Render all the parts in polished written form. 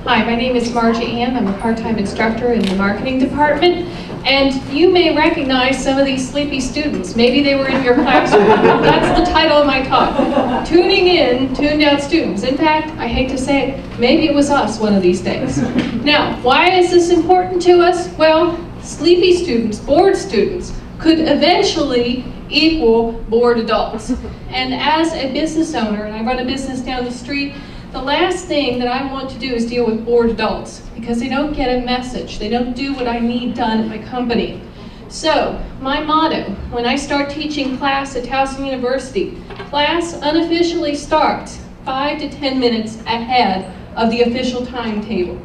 Hi, my name is Margie Ann. I'm a part-time instructor in the marketing department. And you may recognize some of these sleepy students. Maybe they were in your classroom. That's the title of my talk. Tuning in, tuned out students. In fact, I hate to say it, maybe it was us one of these days. Now, why is this important to us? Well, sleepy students, bored students, could eventually equal bored adults. And as a business owner, and I run a business down the street, the last thing that I want to do is deal with bored adults because they don't get a message. They don't do what I need done at my company. So, my motto, when I start teaching class at Towson University, class unofficially starts 5 to 10 minutes ahead of the official timetable.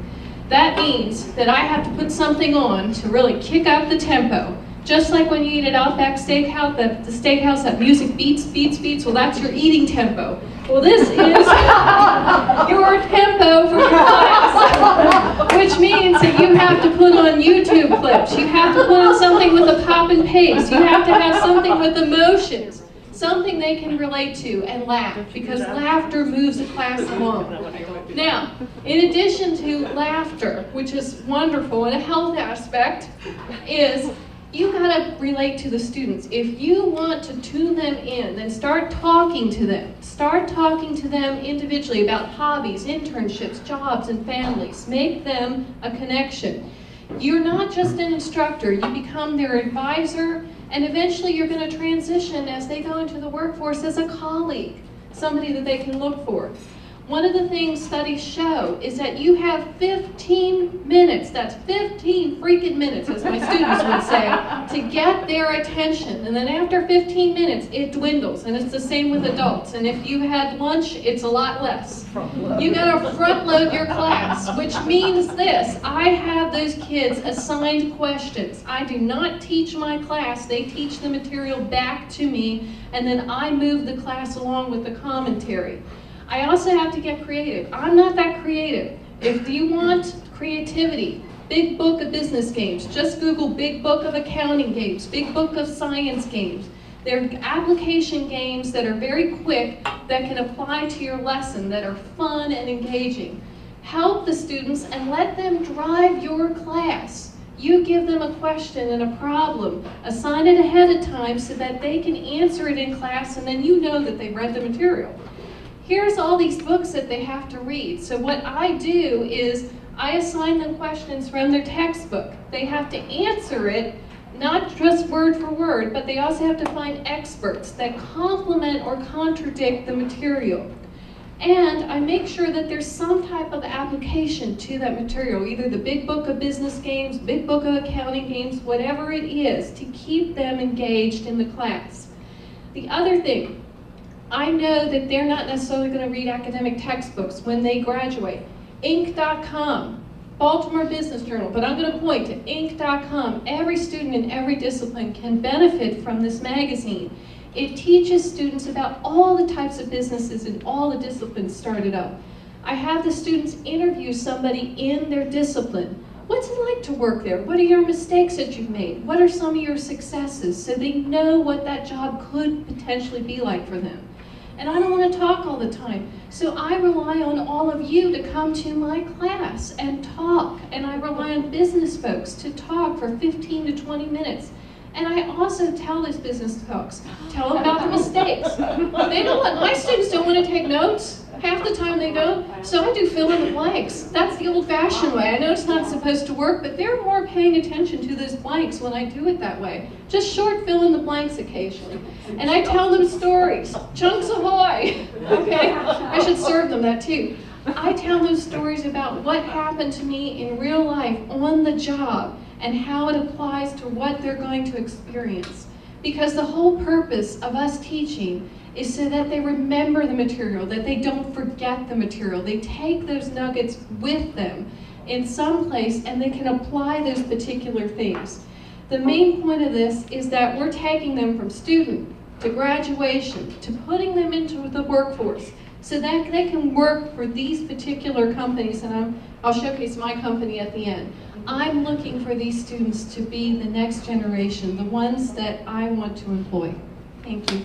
That means that I have to put something on to really kick up the tempo. Just like when you eat at Outback Steakhouse, the steakhouse, that music beats, well that's your eating tempo. Well, this is your tempo for your class, which means that you have to put on YouTube clips, you have to put on something with a pop and paste, you have to have something with emotions, something they can relate to and laugh, because laughter moves the class along. Now, in addition to laughter, which is wonderful, and a health aspect, is you gotta relate to the students. If you want to tune them in, then start talking to them. Start talking to them individually about hobbies, internships, jobs, and families. Make them a connection. You're not just an instructor, you become their advisor, and eventually you're gonna transition as they go into the workforce as a colleague, somebody that they can look for. One of the things studies show is that you have 15 minutes, that's 15 freaking minutes, as my students would say, to get their attention. And then after 15 minutes, it dwindles. And it's the same with adults. And if you had lunch, it's a lot less. You gotta front load your class, which means this. I have those kids assigned questions. I do not teach my class. They teach the material back to me, and then I move the class along with the commentary. I also have to get creative. I'm not that creative. If you want creativity, Big Book of Business Games, just Google Big Book of Accounting Games, Big Book of Science Games. They're application games that are very quick, that can apply to your lesson, that are fun and engaging. Help the students and let them drive your class. You give them a question and a problem, assign it ahead of time so that they can answer it in class, and then you know that they've read the material. Here's all these books that they have to read. So what I do is I assign them questions from their textbook. They have to answer it, not just word for word, but they also have to find experts that complement or contradict the material. And I make sure that there's some type of application to that material, either the Big Book of Business Games, Big Book of Accounting Games, whatever it is, to keep them engaged in the class. The other thing, I know that they're not necessarily going to read academic textbooks when they graduate. Inc.com, Baltimore Business Journal, but I'm going to point to Inc.com. Every student in every discipline can benefit from this magazine. It teaches students about all the types of businesses and all the disciplines started up. I have the students interview somebody in their discipline. What's it like to work there? What are your mistakes that you've made? What are some of your successes? So they know what that job could potentially be like for them. And I don't want to talk all the time. So I rely on all of you to come to my class and talk. And I rely on business folks to talk for 15 to 20 minutes. And I also tell these business folks, tell them about the mistakes. They don't want, my students don't want to take notes. Half the time they don't. So I do fill in the blanks. That's the old-fashioned way. I know it's not supposed to work, but they're more paying attention to those blanks when I do it that way. Just short fill in the blanks occasionally. And I tell them stories. Chunks ahoy! Okay? I should serve them that too. I tell them stories about what happened to me in real life on the job and how it applies to what they're going to experience. Because the whole purpose of us teaching is so that they remember the material, that they don't forget the material. They take those nuggets with them in some place and they can apply those particular things. The main point of this is that we're taking them from student to graduation to putting them into the workforce so that they can work for these particular companies, and I'll showcase my company at the end. I'm looking for these students to be the next generation, the ones that I want to employ. Thank you.